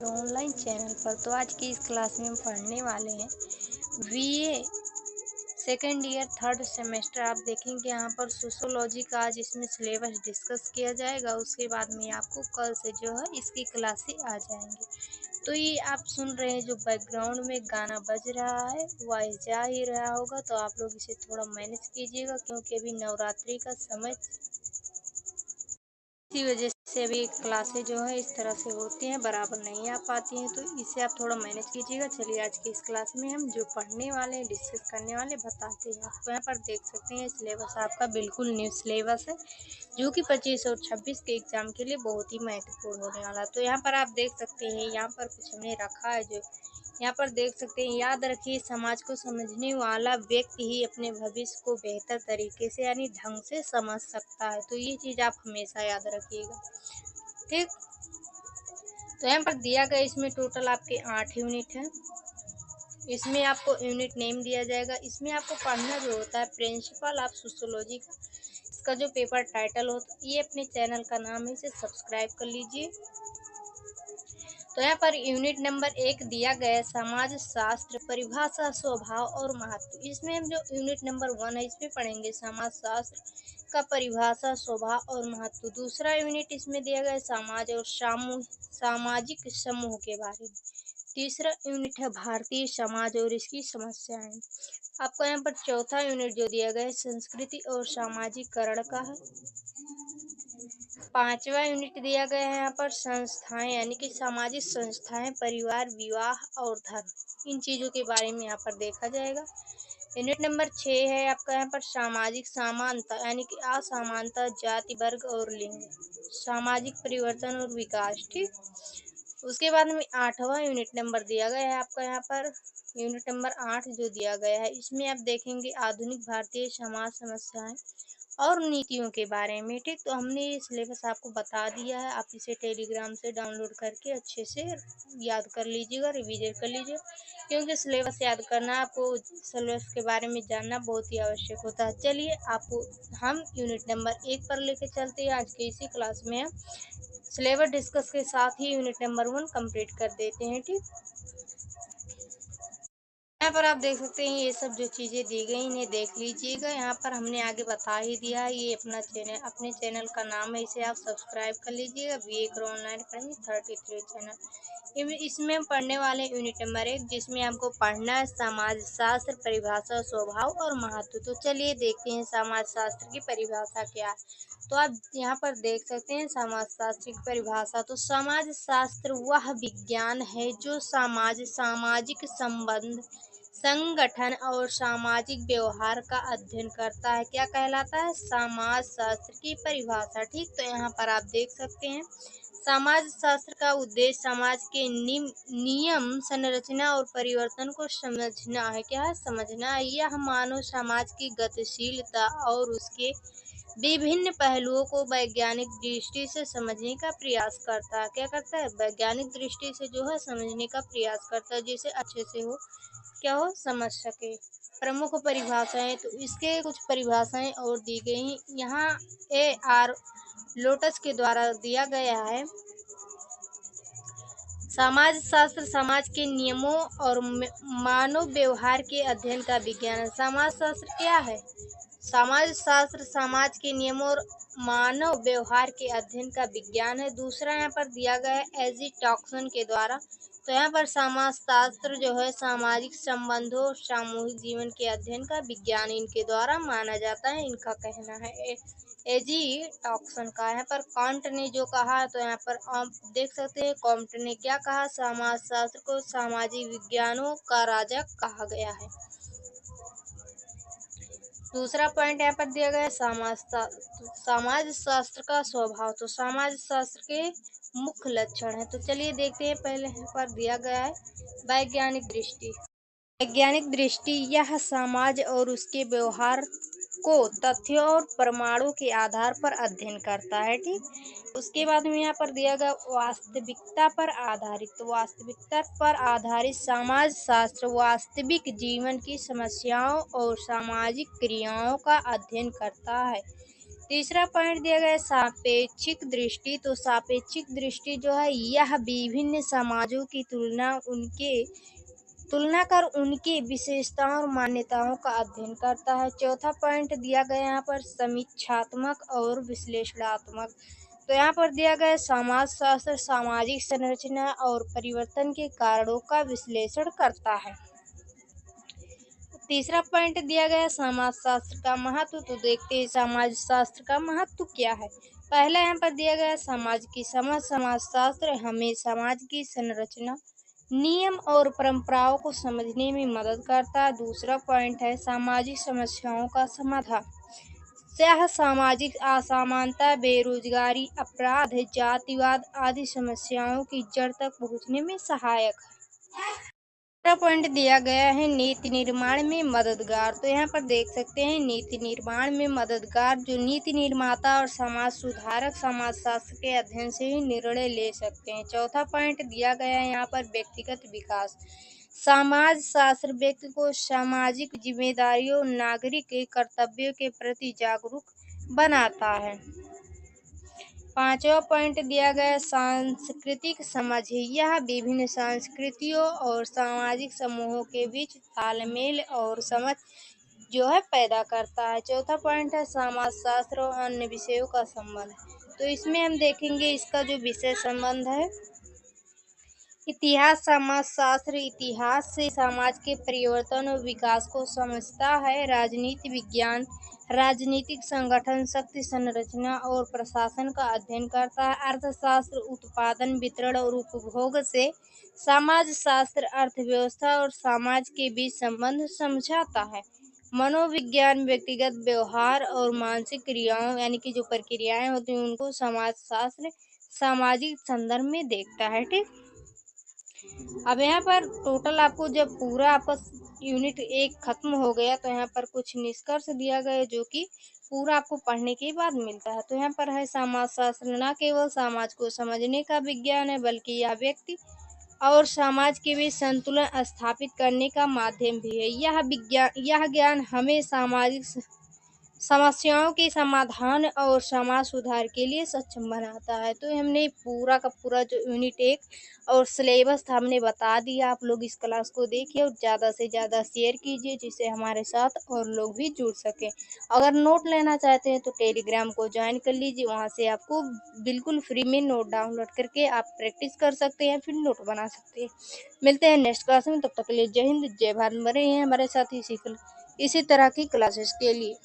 Online channel पर। तो आज की इस क्लास में हम पढ़ने वाले हैं BA second year third semester. आप देखेंगे यहाँ पर सोशियोलॉजी का आज इसमें सिलेबस डिस्कस किया जाएगा। उसके बाद में आपको कल से जो है इसकी क्लासें आ जाएंगी। तो ये आप सुन रहे हैं जो बैकग्राउंड में गाना बज रहा है वह जा ही रहा होगा, तो आप लोग इसे थोड़ा मैनेज कीजिएगा क्योंकि अभी नवरात्रि का समय, इसी वजह से अभी क्लासें जो है इस तरह से होती हैं, बराबर नहीं आ पाती हैं, तो इसे आप थोड़ा मैनेज कीजिएगा। चलिए आज की इस क्लास में हम जो पढ़ने वाले हैं, डिस्कस करने वाले बताते हैं। आपको यहाँ पर देख सकते हैं सिलेबस आपका बिल्कुल न्यू सिलेबस है जो कि 25 और 26 के एग्जाम के लिए बहुत ही महत्वपूर्ण होने वाला। तो यहाँ पर आप देख सकते हैं, यहाँ पर कुछ हमने रखा है जो यहाँ पर देख सकते हैं। याद रखिए, समाज को समझने वाला व्यक्ति ही अपने भविष्य को बेहतर तरीके से यानी ढंग से समझ सकता है। तो ये चीज़ आप हमेशा याद रखिएगा, ठीक। तो यहाँ पर दिया गया, इसमें टोटल आपके 8 यूनिट हैं। इसमें आपको यूनिट नेम दिया जाएगा। इसमें आपको पढ़ना जो होता है प्रिंसिपल ऑफ सोशियोलॉजी का, इसका जो पेपर टाइटल होता है, ये अपने चैनल का नाम है, इसे सब्सक्राइब कर लीजिए। तो यहाँ पर यूनिट नंबर 1 दिया गया है समाज शास्त्र, परिभाषा, स्वभाव और महत्व। इसमें हम जो यूनिट नंबर 1 है इसमें पढ़ेंगे समाज शास्त्र का परिभाषा, स्वभाव और महत्व। दूसरा यूनिट इसमें दिया गया है समाज और सामाजिक समूह के बारे में। तीसरा यूनिट है भारतीय समाज और इसकी समस्याएं। आपको यहाँ पर चौथा यूनिट जो दिया गया है संस्कृति और सामाजिकरण का है। पांचवा यूनिट दिया गया है यहाँ पर संस्थाएं यानी कि सामाजिक संस्थाएं, परिवार, विवाह और धर्म, इन चीज़ों के बारे में यहाँ पर देखा जाएगा। यूनिट नंबर 6 है आपका यहाँ पर सामाजिक समानता यानी कि असमानता, जाति, वर्ग और लिंग, सामाजिक परिवर्तन और विकास, ठीक। उसके बाद में 8वां यूनिट नंबर दिया गया है आपका यहाँ पर यूनिट नंबर 8 जो दिया गया है, इसमें आप देखेंगे आधुनिक भारतीय समाज समस्याएं और नीतियों के बारे में, ठीक। तो हमने ये सिलेबस आपको बता दिया है, आप इसे टेलीग्राम से डाउनलोड करके अच्छे से याद कर लीजिएगा, रिवीजन कर लीजिएगा, क्योंकि सिलेबस याद करना, आपको सिलेबस के बारे में जानना बहुत ही आवश्यक होता है। चलिए आपको हम यूनिट नंबर 1 पर लेके चलते हैं। आज के इसी क्लास में हम सिलेबस डिस्कस के साथ ही यूनिट नंबर 1 कंप्लीट कर देते हैं, ठीक। यहाँ पर आप देख सकते हैं ये सब जो चीज़ें दी गई इन्हें देख लीजिएगा। यहाँ पर हमने आगे बता ही दिया है, ये अपना चैनल, अपने चैनल का नाम है, इसे आप सब्सक्राइब कर लीजिएगा, बीए करो ऑनलाइन अकेडमी 33 चैनल। इसमें हम पढ़ने वाले यूनिट नंबर 1 जिसमें हमको पढ़ना है समाज शास्त्र, परिभाषा, स्वभाव और महत्व। तो चलिए देखते हैं समाज शास्त्र की परिभाषा क्या है। तो आप यहाँ पर देख सकते हैं समाज शास्त्र की परिभाषा। तो समाज शास्त्र वह विज्ञान है जो सामाजिक संबंध, संगठन और सामाजिक व्यवहार का अध्ययन करता है। क्या कहलाता है? समाज शास्त्र की परिभाषा, ठीक। तो यहाँ पर आप देख सकते हैं समाज शास्त्र का उद्देश्य समाज के नियम, संरचना और परिवर्तन को समझना है। क्या है? समझना है। यह मानव समाज की गतिशीलता और उसके विभिन्न पहलुओं को वैज्ञानिक दृष्टि से समझने का प्रयास करता है। क्या करता है? वैज्ञानिक दृष्टि से जो है समझने का प्रयास करता है, जिसे अच्छे से हो क्या हो समझ सके। प्रमुख परिभाषाएं, तो इसके कुछ परिभाषाएं और दी गई यहाँ AR लोटस के द्वारा दिया गया है। समाज शास्त्र समाज के नियमों और मानव व्यवहार के अध्ययन का विज्ञान है। समाज शास्त्र क्या है? समाज शास्त्र समाज के नियमों और मानव व्यवहार के अध्ययन का विज्ञान है। दूसरा यहाँ पर दिया गया है एजी टॉक्सन के द्वारा। तो यहाँ पर समाज शास्त्र जो है सामाजिक संबंधों और सामूहिक जीवन के अध्ययन का विज्ञान इनके द्वारा माना जाता है, इनका कहना है। एजी टॉक्सन का यहाँ पर कांट ने जो कहा, तो यहाँ पर आप देख सकते हैं कांट ने क्या कहा, समाज शास्त्र को सामाजिक विज्ञानों का राजा कहा गया है। दूसरा पॉइंट यहाँ पर दिया गया है समाज शास्त्र का स्वभाव। तो समाज शास्त्र के मुख्य लक्षण है। तो चलिए देखते हैं, पहले यहाँ पर दिया गया है वैज्ञानिक दृष्टि। वैज्ञानिक दृष्टि यह समाज और उसके व्यवहार को तथ्यों और प्रमाणों के आधार पर अध्ययन करता है, ठीक। उसके बाद में यहाँ पर दिया गया वास्तविकता पर आधारित। तो वास्तविकता पर आधारित समाज शास्त्र वास्तविक जीवन की समस्याओं और सामाजिक क्रियाओं का अध्ययन करता है। तीसरा पॉइंट दिया गया है सापेक्षिक दृष्टि। तो सापेक्षिक दृष्टि जो है यह विभिन्न समाजों की तुलना कर उनकी विशेषताओं और मान्यताओं का अध्ययन करता है। चौथा पॉइंट दिया गया यहाँ पर समीक्षात्मक और विश्लेषणात्मक। तो यहाँ पर दिया गया समाजशास्त्र सामाजिक संरचना और परिवर्तन के कारणों का विश्लेषण करता है। तीसरा पॉइंट दिया गया समाजशास्त्र का महत्व। तो देखते हैं समाजशास्त्र का महत्व क्या है। पहला यहाँ पर दिया गया समाज की समझ। समाजशास्त्र हमें समाज की संरचना, नियम और परंपराओं को समझने में मदद करता है। दूसरा पॉइंट है सामाजिक समस्याओं का समाधान। यह सामाजिक असमानता, बेरोजगारी, अपराध, जातिवाद आदि समस्याओं की जड़ तक पहुंचने में सहायक है। तीसरा पॉइंट दिया गया है नीति निर्माण में मददगार। तो यहाँ पर देख सकते हैं नीति निर्माण में मददगार। जो नीति निर्माता और समाज सुधारक समाजशास्त्र के अध्ययन से ही निर्णय ले सकते हैं। चौथा पॉइंट दिया गया है यहाँ पर व्यक्तिगत विकास। समाजशास्त्र व्यक्ति को सामाजिक जिम्मेदारियों, नागरिक के कर्तव्यों के प्रति जागरूक बनाता है। पांचवा पॉइंट दिया गया सांस्कृतिक समझ। यह विभिन्न संस्कृतियों और सामाजिक समूहों के बीच तालमेल और समझ जो है पैदा करता है। चौथा पॉइंट है समाजशास्त्र और अन्य विषयों का संबंध। तो इसमें हम देखेंगे इसका जो विषय संबंध है इतिहास। समाजशास्त्र इतिहास से समाज के परिवर्तन और विकास को समझता है। राजनीति विज्ञान राजनीतिक संगठन, शक्ति संरचना और प्रशासन का अध्ययन करता है। अर्थशास्त्र उत्पादन, वितरण और उपभोग से। समाजशास्त्र अर्थव्यवस्था और समाज के बीच संबंध समझाता है। मनोविज्ञान व्यक्तिगत व्यवहार और मानसिक क्रियाओं यानी कि जो प्रक्रियाएं होती हैं उनको समाजशास्त्र सामाजिक संदर्भ में देखता है। ठीक, अब यहाँ पर टोटल आपको जब पूरा आपका यूनिट 1 खत्म हो गया तो यहाँ पर कुछ निष्कर्ष दिया गया जो कि पूरा आपको पढ़ने के बाद मिलता है। तो यहाँ पर है समाजशास्त्र न केवल समाज को समझने का विज्ञान है बल्कि यह व्यक्ति और समाज के बीच संतुलन स्थापित करने का माध्यम भी है। यह ज्ञान हमें सामाजिक समस्याओं के समाधान और समाज सुधार के लिए सक्षम बनाता है। तो हमने पूरा का पूरा जो यूनिट 1 और सिलेबस था हमने बता दिया। आप लोग इस क्लास को देखिए और ज़्यादा से ज़्यादा शेयर कीजिए जिससे हमारे साथ और लोग भी जुड़ सकें। अगर नोट लेना चाहते हैं तो टेलीग्राम को ज्वाइन कर लीजिए। वहाँ से आपको बिल्कुल फ्री में नोट डाउनलोड करके आप प्रैक्टिस कर सकते हैं, फिर नोट बना सकते हैं। मिलते हैं नेक्स्ट क्लास में, तब तक के लिए जय हिंद जय भारत। बने हैं हमारे साथ इसी तरह की क्लासेस के लिए।